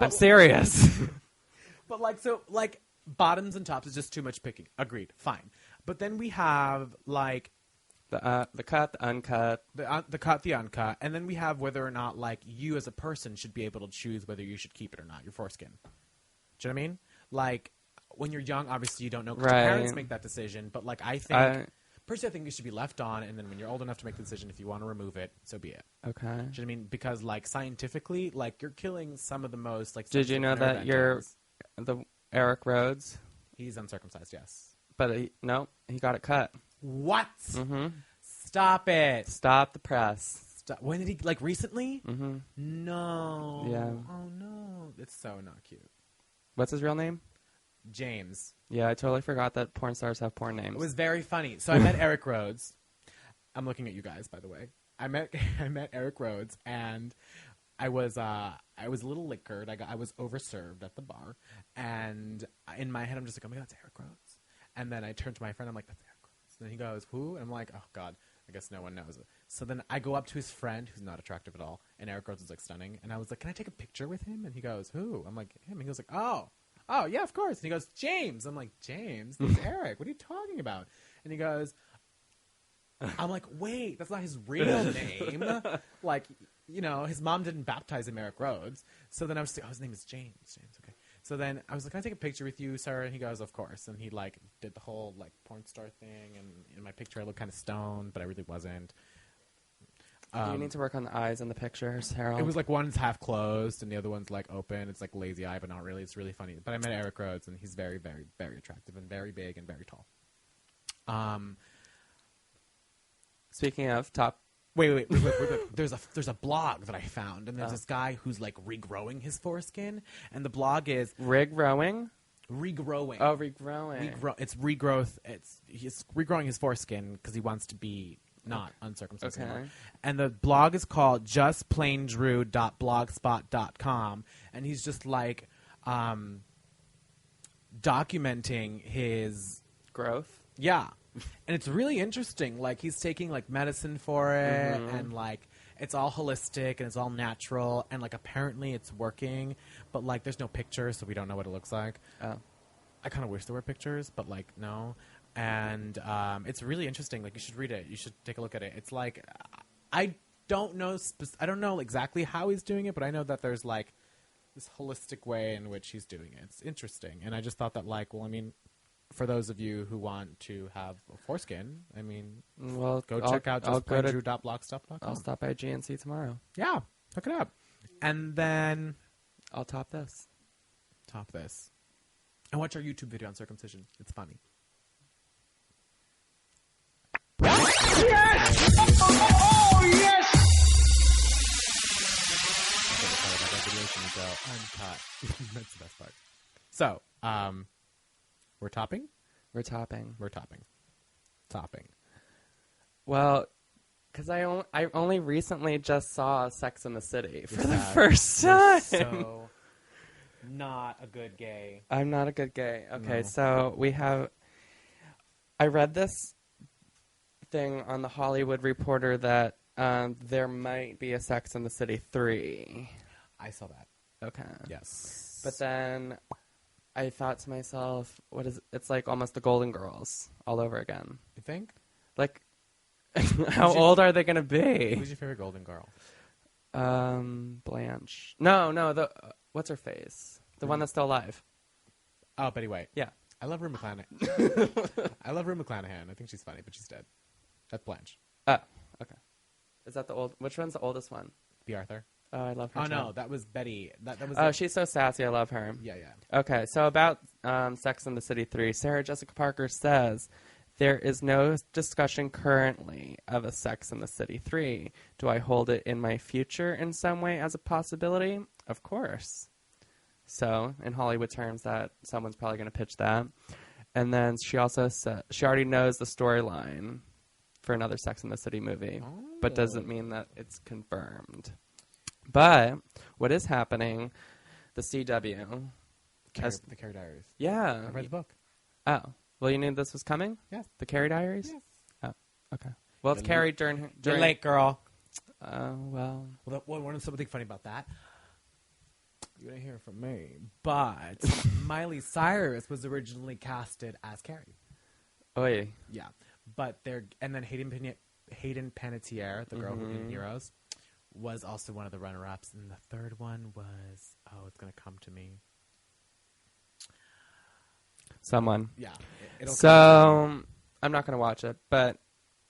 serious. But like bottoms and tops is just too much picking. Agreed. Fine. But then we have like the cut, the uncut. The cut, the uncut, and then we have whether or not, like, you as a person should be able to choose whether you should keep it or not, your foreskin. Do you know what I mean? Like, when you're young, obviously you don't know because your parents make that decision, but, like, I think, personally, I think it should be left on, and then when you're old enough to make the decision, if you want to remove it, so be it. Okay. Do you know what I mean? Because, like, scientifically, like, you're killing some of the most, like, did you know that the Eric Rhodes? He's uncircumcised, yes. But he got it cut. What? Mm-hmm. Stop it. Stop the press. When did he, like, recently? Mm-hmm. No. Yeah. Oh, no. It's so not cute. What's his real name? James. Yeah, I totally forgot that porn stars have porn names. It was very funny. So I met Eric Rhodes. I'm looking at you guys, by the way. I met Eric Rhodes, and I was a little liquored. I was overserved at the bar, and in my head, I'm just like, oh my God, it's Eric Rhodes. And then I turned to my friend, I'm like, that's Eric Rhodes. And then he goes, who? And I'm like, oh God, I guess no one knows it. So then I go up to his friend, who's not attractive at all, and Eric Rhodes is like stunning. And I was like, can I take a picture with him? And he goes, who? I'm like, him. And he goes like, oh yeah, of course. And he goes, James. I'm like, James? That's Eric. What are you talking about? And he goes, I'm like, wait, that's not his real name. Like, his mom didn't baptize him Eric Rhodes. So then I was like, his name is James. James, okay. So then I was like, can I take a picture with you, sir? And he goes, of course. And he, like, did the whole, like, porn star thing. And in my picture, I looked kind of stoned, but I really wasn't. You need to work on the eyes in the pictures, Harold. It was, like, one's half closed and the other one's, like, open. It's, like, lazy eye, but not really. It's really funny. But I met Eric Rhodes, and he's very, very, very attractive and very big and very tall. Speaking of top... Wait. There's a blog that I found, and there's this guy who's like regrowing his foreskin, and the blog is Regrowing. Oh, regrowing. It's regrowth. He's regrowing his foreskin because he wants to be not uncircumcised anymore. And the blog is called justplaindrew.blogspot.com, and he's just like documenting his growth. Yeah. And it's really interesting. Like, he's taking, like, medicine for it, and, like, it's all holistic, and it's all natural, and, like, apparently it's working, but, like, there's no pictures, so we don't know what it looks like. Oh. I kind of wish there were pictures, but, like, no. And it's really interesting. Like, you should read it. You should take a look at it. It's, like, I don't know exactly how he's doing it, but I know that there's, like, this holistic way in which he's doing it. It's interesting. And I just thought that, like, well, I mean... For those of you who want to have a foreskin, I mean, go check out justplaindrew.blogspot.com. I'll stop by GNC tomorrow. Yeah, look it up. And then... I'll top this. And watch our YouTube video on circumcision. It's funny. Yes! Oh, yes! Uncut. That's the best part. So, we're topping? We're topping. Well, because I only recently just saw Sex and the City for the first time. So, not a good gay. I'm not a good gay. Okay, No. so we have... I read this thing on the Hollywood Reporter that there might be a Sex and the City 3. I saw that. Okay. Yes. But then... I thought to myself, it's like almost the Golden Girls all over again. You think? Like, how old are they going to be? Who's your favorite Golden Girl? Blanche. No, what's her face? The one that's still alive. Oh, Betty White. Yeah. I love Rue McClanahan. I love Rue McClanahan. I think she's funny, but she's dead. That's Blanche. Oh, okay. Is that the old? Which one's the oldest one? B. Arthur. Oh, I love her. Oh, no, that was Betty. That was. Oh, she's so sassy. I love her. Yeah, yeah. Okay, so about Sex and the City 3, Sarah Jessica Parker says, there is no discussion currently of a Sex and the City 3. Do I hold it in my future in some way as a possibility? Of course. So, in Hollywood terms, that someone's probably going to pitch that. And then she also said she already knows the storyline for another Sex and the City movie, but doesn't mean that it's confirmed. But what is happening, the CW... The Carrie Diaries. Yeah. I read the book. Oh. Well, you knew this was coming? Yes. The Carrie Diaries? Yes. Oh, okay. Well, it's Carrie during... You're late, girl. Well... Well, something funny about that. You didn't hear from me, but Miley Cyrus was originally casted as Carrie. Oy. Yeah, but and then Hayden Panettiere, the girl who did Heroes, was also one of the runner-ups, and the third one was it's gonna come to me. Someone. Yeah. So I'm not gonna watch it, but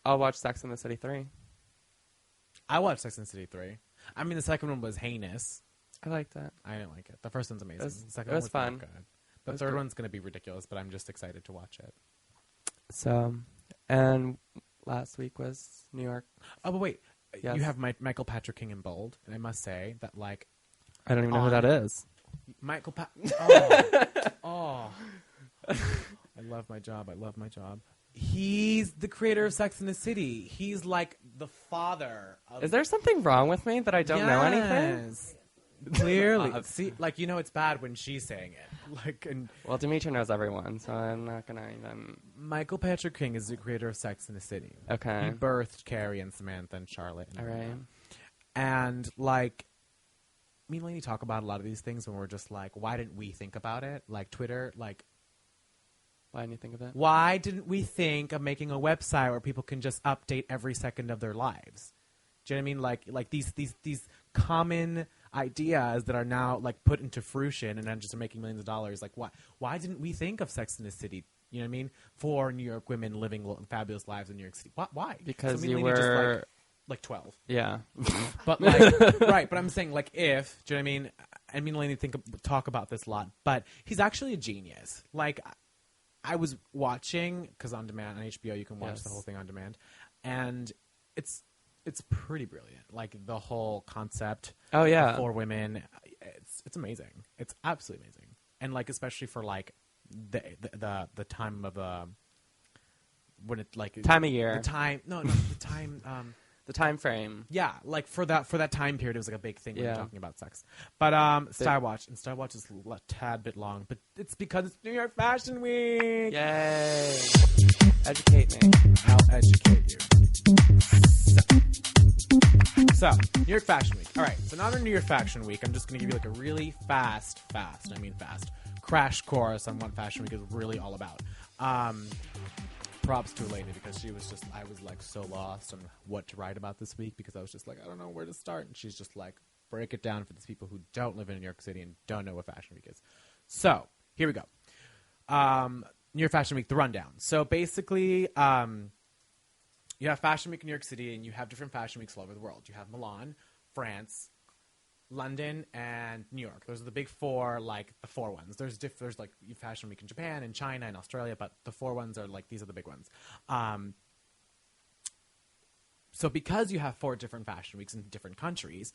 I'll watch Sex and the City 3. I watched Sex and the City 3. I mean, the second one was heinous. I liked that. I didn't like it. The first one's amazing. The second it was one fun. Not good. The third one's going to be ridiculous, but I'm just excited to watch it. So, and last week was New York. Oh, but wait. Yes. You have Michael Patrick King in bold, and I must say that, like... I don't even know who that is. Michael I love my job. I love my job. He's the creator of Sex and the City. He's like the father of... Is there something wrong with me that I don't know anything? Clearly. See, like, it's bad when she's saying it. Like, well, Demetra knows everyone, so I'm not going to even... Michael Patrick King is the creator of Sex and the City. Okay. He birthed Carrie and Samantha and Charlotte. And all right. And, like, me and Lainey talk about a lot of these things when we're just like, why didn't we think about it? Like, Twitter, like... Why didn't you think of it? Why didn't we think of making a website where people can just update every second of their lives? Do you know what I mean? Like these common ideas that are now like put into fruition and then just are making millions of dollars. Like why didn't we think of Sex and the City? You know what I mean? For New York women living fabulous lives in New York City. Why? Because so you were just like 12. Yeah. But like right. But I'm saying like if do you know what I mean? I mean, Lainey talk about this a lot, but he's actually a genius. Like. I was watching, because on demand, on HBO, you can watch the whole thing on demand, and it's pretty brilliant. Like, the whole concept for women, it's amazing. It's absolutely amazing. And, like, especially for, like, the time of, when it, like... Time of year. The time the time frame. Yeah, like for that time period, it was like a big thing when you're talking about sex. But Star Watch is a tad bit long, but it's because it's New York Fashion Week. Yay! Educate me. I'll educate you. So, New York Fashion Week. All right, so now in New York Fashion Week, I'm just going to give you like a really fast crash course on what Fashion Week is really all about. Props to Elena because I was like so lost on what to write about this week because I was just like, I don't know where to start. And she's just like, break it down for these people who don't live in New York City and don't know what Fashion Week is. So, here we go. New York Fashion Week, the rundown. So, basically, you have Fashion Week in New York City and you have different Fashion Weeks all over the world. You have Milan, France, London, and New York. Those are the big four, like the four ones. There's like Fashion Week in Japan and China and Australia, but the four ones are like, these are the big ones. So because you have four different Fashion Weeks in different countries,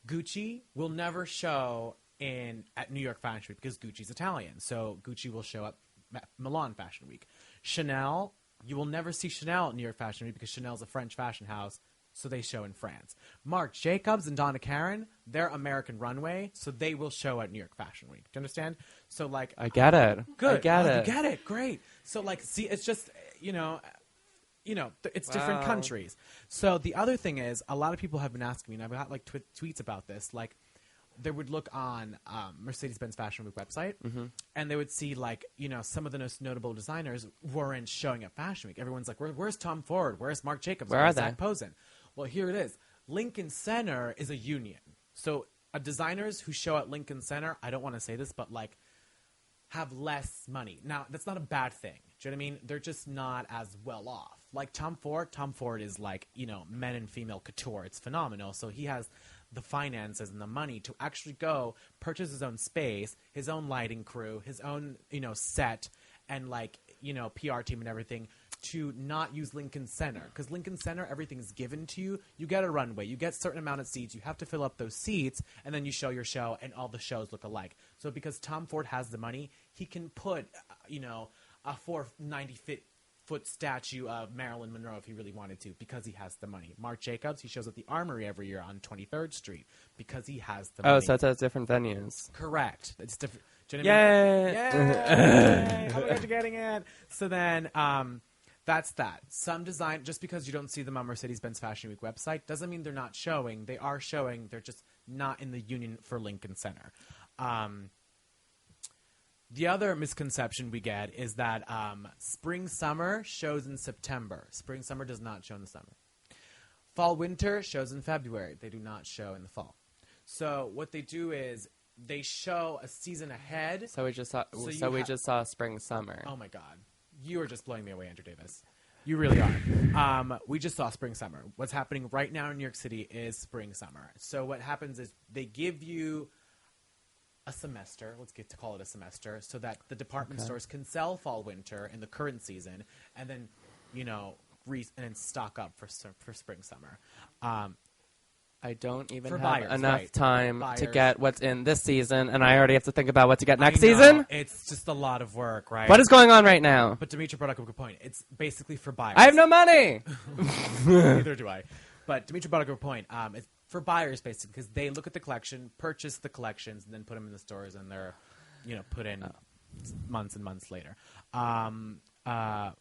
Gucci will never show at New York Fashion Week because Gucci's Italian. So Gucci will show up at Milan Fashion Week. Chanel, you will never see Chanel at New York Fashion Week because Chanel's a French fashion house. So they show in France. Marc Jacobs and Donna Karan, they're American runway, so they will show at New York Fashion Week. Do you understand? So like, I get it. Good. I get it. You get it. Great. So like, see, it's just it's different countries. So the other thing is, a lot of people have been asking me, and I've got like tweets about this. Like, they would look on Mercedes-Benz Fashion Week website, and they would see like some of the most notable designers weren't showing at Fashion Week. Everyone's like, where's Tom Ford? Where's Marc Jacobs? Where are they? Zach Posen? Well, here it is. Lincoln Center is a union. So designers who show at Lincoln Center, I don't want to say this, but like have less money. Now, that's not a bad thing. Do you know what I mean? They're just not as well off. Like Tom Ford is like, men and female couture. It's phenomenal. So he has the finances and the money to actually go purchase his own space, his own lighting crew, his own, set, and like, PR team and everything to not use Lincoln Center. Because Lincoln Center, everything is given to you. You get a runway. You get a certain amount of seats. You have to fill up those seats, and then you show your show, and all the shows look alike. So because Tom Ford has the money, he can put, a 490-foot statue of Marilyn Monroe if he really wanted to, because he has the money. Marc Jacobs, he shows at the Armory every year on 23rd Street because he has the money. Oh, so it's at different venues. Correct. It's different. Do you know what I mean? Yay! Oh my God, you're getting it. So then, that's that. Some design, just because you don't see them on Mercedes-Benz Fashion Week website, doesn't mean they're not showing. They are showing. They're just not in the union for Lincoln Center. The other misconception we get is that spring-summer shows in September. Spring-summer does not show in the summer. Fall-winter shows in February. They do not show in the fall. So what they do is they show a season ahead. So we just saw spring-summer. Oh, my God. You are just blowing me away, Andrew Davis. You really are. We just saw spring-summer. What's happening right now in New York City is spring-summer. So what happens is they give you a semester, call it a semester, so that the department stores can sell fall-winter in the current season, and then, and stock up for spring-summer. I don't even for have buyers, enough time buyers. to get what's in this season, and I already have to think about what to get next season. It's just a lot of work, right? What is going on right now? But Dimitri brought up a good point. It's basically for buyers. I have no money! Neither do I. But Dimitri brought up a good point. It's for buyers, basically, because they look at the collection, purchase the collections, and then put them in the stores, and they're, put in months and months later.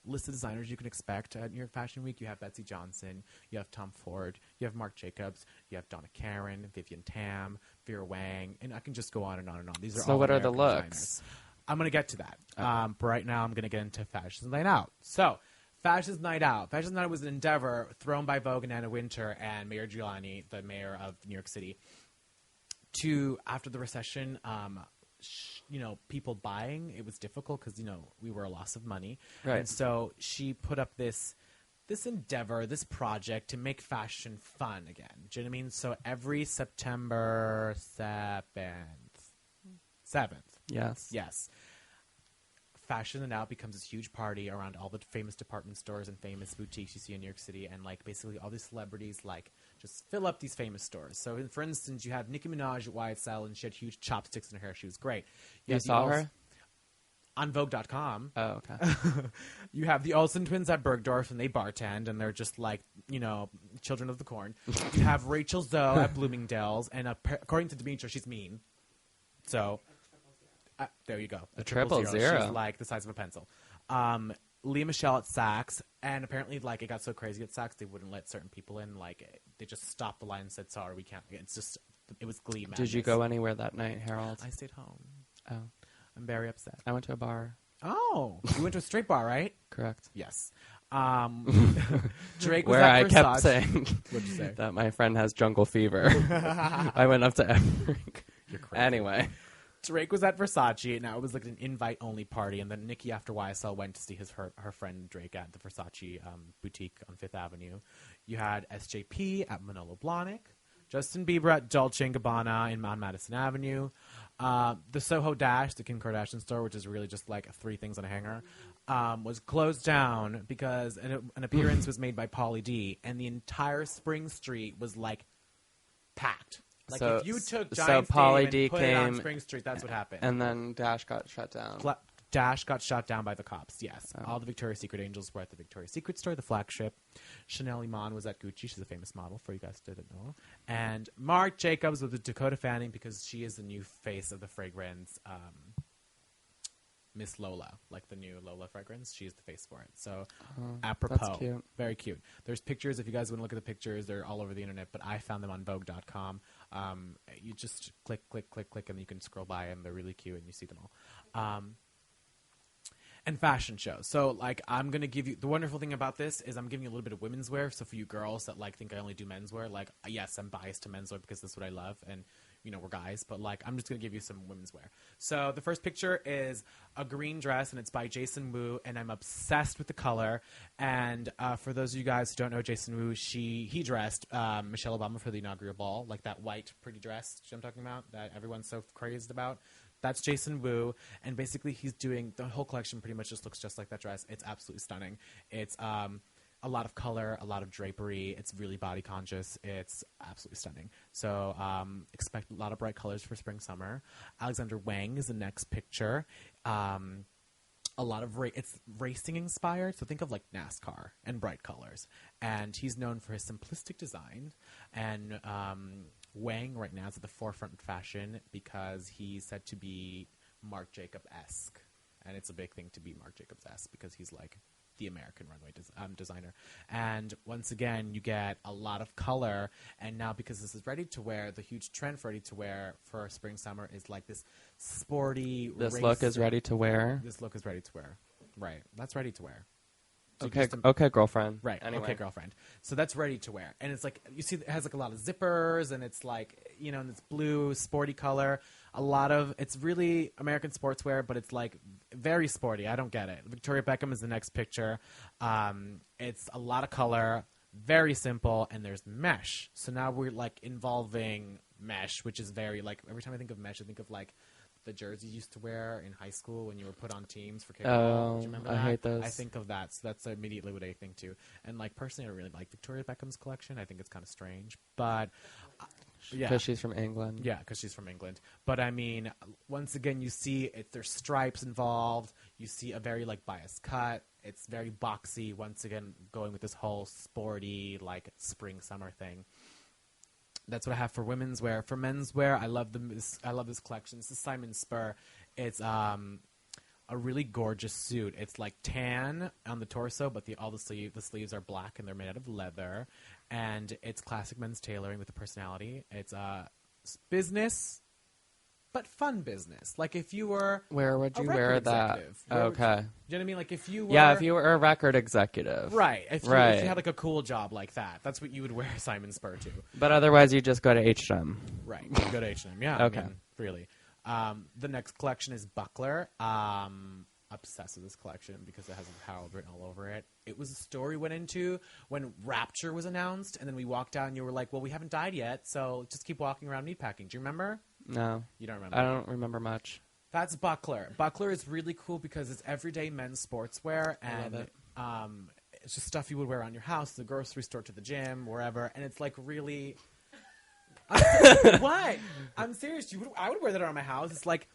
List of designers you can expect at New York Fashion Week. You have Betsy Johnson, you have Tom Ford, you have Marc Jacobs, you have Donna Karan, Vivienne Tam, Vera Wang, and I can just go on and on and on. These are all what are the American looks? designers. I'm going to get to that. Okay. But right now I'm going to get into Fashion Night Out. So, Fashion Night Out. Fashion Night Out was an endeavor thrown by Vogue and Anna Wintour and Mayor Giuliani, the mayor of New York City, to, after the recession, people buying, it was difficult because, we were a loss of money. Right. And so she put up this endeavor, this project to make fashion fun again. Do you know what I mean? So every September 7th. Yes. Fashion Night Out becomes this huge party around all the famous department stores and famous boutiques you see in New York City, and basically all these celebrities just fill up these famous stores. So for instance, you have Nicki Minaj at YSL, and she had huge chopsticks in her hair. She was great. You saw her? On Vogue.com. Oh, okay. You have the Olsen twins at Bergdorf, and they bartend, and they're just children of the corn. You have Rachel Zoe at Bloomingdale's, and according to Demetra, she's mean. So there you go. The triple zero. She's like the size of a pencil. Leah Michelle at Saks, and apparently it got so crazy at Saks they wouldn't let certain people in. They just stopped the line and said, "Sorry, we can't." It was Glee madness. Did you go anywhere that night, Harold? I stayed home. Oh, I'm very upset. I went to a bar. Oh, you went to a straight bar, right? Correct. Yes. Drake was where at I Versace. kept saying What'd you say? that my friend has jungle fever. I went up to Emmerich. You're crazy. Anyway. Drake was at Versace, and now it was an invite-only party, and then Nikki after YSL went to see her friend Drake at the Versace boutique on Fifth Avenue. You had SJP at Manolo Blahnik, Justin Bieber at Dolce & Gabbana on Madison Avenue, the Soho Dash, the Kim Kardashian store, which is really just 3 things on a hanger, was closed down because an appearance was made by Pauly D, and the entire Spring Street was packed. If you took Giants Pauly D and put it on Spring Street, that's what happened. And then Dash got shut down. Dash got shut down by the cops, yes. Oh. All the Victoria's Secret angels were at the Victoria's Secret store, the flagship. Chanel Iman was at Gucci. She's a famous model, for you guys who didn't know. And Marc Jacobs was with Dakota Fanning because she is the new face of the fragrance Miss Lola, the new Lola fragrance. She's the face for it. So, apropos. That's cute. Very cute. There's pictures. If you guys want to look at the pictures, they're all over the internet, but I found them on Vogue.com. You just click, and you can scroll by, and they're really cute, and you see them all. And fashion shows. So, I'm going to give you – the wonderful thing about this is I'm giving you a little bit of women's wear. So, for you girls that, think I only do men's wear, yes, I'm biased to men's wear because that's what I love. And we're guys, but like I'm just gonna give you some women's wear. So the first picture is a green dress, and it's by Jason Wu, and I'm obsessed with the color. And for those of you guys who don't know Jason Wu, he dressed Michelle Obama for the inaugural ball, like that white pretty dress I'm talking about that everyone's so crazed about. That's Jason Wu, and basically he's doing the whole collection. Pretty much just looks just like that dress. It's absolutely stunning. It's a lot of color, a lot of drapery. It's really body conscious. It's absolutely stunning. So expect a lot of bright colors for spring, summer. Alexander Wang is the next picture. A lot of it's racing inspired. So think of like NASCAR and bright colors. And he's known for his simplistic design. And Wang right now is at the forefront of fashion because he's said to be Marc Jacobs-esque. And it's a big thing to be Marc Jacobs-esque because he's like the American runway designer. And once again, you get a lot of color. And now because this is ready to wear, the huge trend for ready to wear for spring, summer is like this sporty. This look is ready to wear. This look is ready to wear. Right. That's ready to wear. So okay, girlfriend. Right. Anyway. Okay, girlfriend. So that's ready to wear. And it's like, you see, it has like a lot of zippers, and it's like, and it's blue, sporty color. It's really American sportswear, but it's like very sporty. I don't get it. Victoria Beckham is the next picture. It's a lot of color, very simple, and there's mesh. So now we're like involving mesh, which is very like, every time I think of mesh, I think of like the jerseys you used to wear in high school when you were put on teams for kickball. Oh, do you remember I that? hate those. I think of that. So that's immediately what I think too. And like personally, I really like Victoria Beckham's collection. I think it's kind of strange, but yeah, because she's from England. Yeah, because she's from England. But I mean, once again, you see there's stripes involved. You see a very like biased cut. It's very boxy. Once again, going with this whole sporty like spring summer thing. That's what I have for women's wear. For men's wear, I love this collection. This is Simon Spur. It's a really gorgeous suit. It's like tan on the torso, but the sleeves are black and they're made out of leather. And it's classic men's tailoring with a personality. It's business, but fun business. Like if you were Where would you wear that? Okay. Do you know what I mean? Like if you were... Yeah, if you were a record executive. Right. If you had like a cool job like that, that's what you would wear Simon Spur to. But otherwise, you just go to H&M. Right. You go to H&M. Yeah. Okay. I mean, really. The next collection is Buckler. Obsessed with this collection because it has Harold written all over it. It was a store we went into when Rapture was announced, and then we walked out and you were like, well, we haven't died yet, so just keep walking around meatpacking. Do you remember? No. You don't remember? I don't remember much. That's Buckler. Buckler is really cool because it's everyday men's sportswear, and it's just stuff you would wear around your house, the grocery store, to the gym, wherever, and it's like really... What? I'm serious. I would wear that around my house. It's like...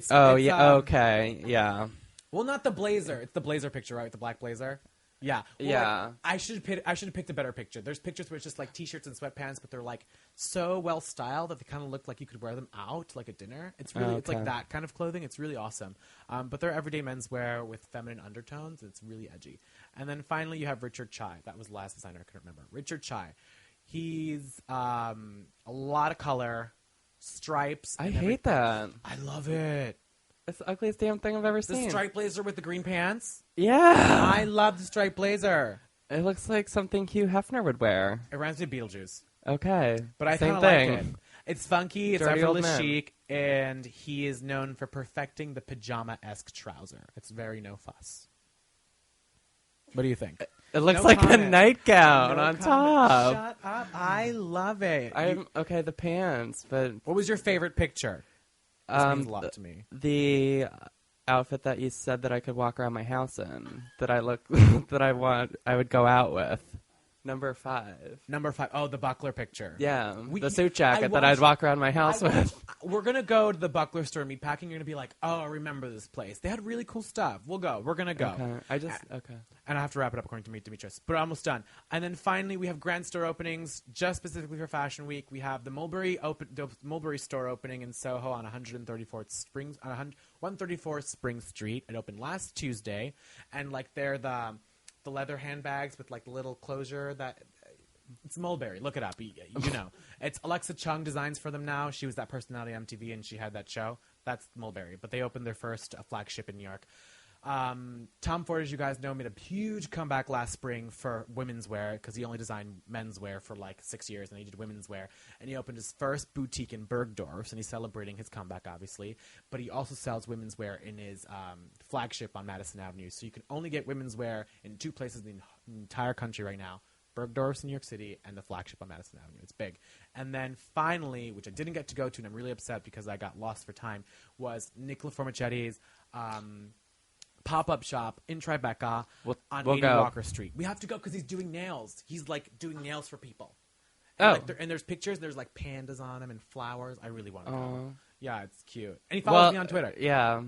Okay, yeah. Well, not the blazer. It's the blazer picture, right? The black blazer. Yeah. Well, yeah. Like, I should have picked a better picture. There's pictures where it's just like t-shirts and sweatpants, but they're like so well styled that they kind of look like you could wear them out like at dinner. It's really it's like that kind of clothing. It's really awesome. But they're everyday menswear with feminine undertones. It's really edgy. And then finally you have Richard Chai. That was the last designer I couldn't remember. Richard Chai. He's a lot of color, stripes. I hate that. I love it. It's the ugliest damn thing I've ever The seen. striped blazer with the green pants? Yeah. I love the striped blazer. It looks like something Hugh Hefner would wear. It reminds me of Beetlejuice. Okay. But I kind of like it. It's funky, it's Dirty old effortless man. chic, and he is known for perfecting the pajama-esque trouser. It's very no fuss. What do you think? It looks No like comment. a nightgown No on comment. top. Shut up. I love it. Okay, the pants, but... What was your favorite picture? This means a lot to me. The outfit that you said that I could walk around my house in, that I would go out with. Number 5. Number 5. Oh, the Buckler picture. Yeah, the suit jacket that I'd walk around my house with. We're going to go to the Buckler store and meatpacking. You're going to be like, oh, I remember this place. They had really cool stuff. We'll go. We're going to go. Okay. And I have to wrap it up according to Demetrius. But we're almost done. And then finally, we have grand store openings just specifically for Fashion Week. We have the Mulberry store opening in Soho on 134th Spring Street. It opened last Tuesday. And like they're the leather handbags with like the little closure that it's Mulberry. Look it up. You know. It's Alexa Chung designs for them now. She was that personality on MTV and she had that show. That's Mulberry. But they opened their first flagship in New York. Tom Ford, as you guys know, made a huge comeback last spring for women's wear because he only designed men's wear for like 6 years, and he did women's wear. And he opened his first boutique in Bergdorf, and he's celebrating his comeback, obviously. But he also sells women's wear in his flagship on Madison Avenue. So you can only get women's wear in 2 places in the entire country right now. Bergdorf's in New York City, and the flagship on Madison Avenue. It's big. And then finally, which I didn't get to go to, and I'm really upset because I got lost for time, was Nicola Formicetti's pop-up shop in Tribeca on 80 Walker Street. We have to go because he's doing nails. He's, like, doing nails for people. And, and there's pictures. There's, like, pandas on them and flowers. I really want to go. Yeah, it's cute. And he follows me on Twitter. Yeah.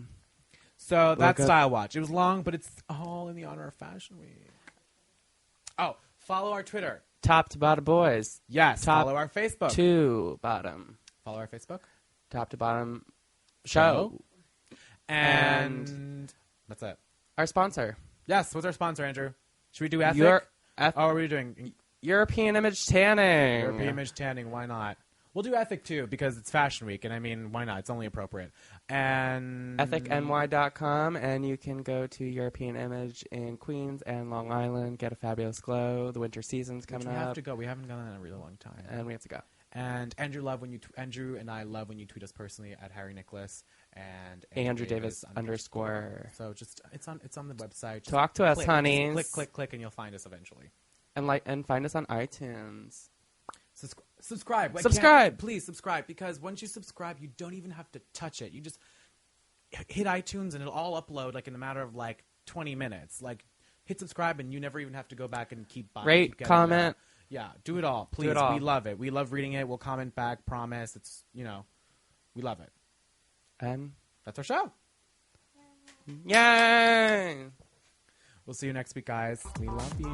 So that's Style Watch. It was long, but it's all in the honor of Fashion Week. Oh, follow our Twitter. Top2Bottom Boys. Yes. Follow our Facebook. Top2Bottom. Follow our Facebook. Top2Bottom Show. And that's it. Our sponsor. Yes. What's our sponsor, Andrew? Should we do Ethic? What are we doing? European Image Tanning. European Image Tanning. Why not? We'll do Ethic, too, because it's Fashion Week, and I mean, why not? It's only appropriate. And ethicny.com, and you can go to European Image in Queens and Long Island, get a fabulous glow. The winter season's coming up. We have to go. We haven't gone in a really long time. And we have to go. And Andrew and I love when you tweet us personally at Harry Nicholas and Andrew Davis _. So just it's on the website. Just talk to us, honeys. Click, and you'll find us eventually. And find us on iTunes. Subscribe. Please subscribe, because once you subscribe, you don't even have to touch it. You just hit iTunes and it'll all upload like in a matter of like 20 minutes. Like hit subscribe and you never even have to go back and keep buying. Rate, comment. Yeah, do it all. Please. We love it. We love reading it. We'll comment back. Promise. It's, we love it. And that's our show. Yay! We'll see you next week, guys. We love you.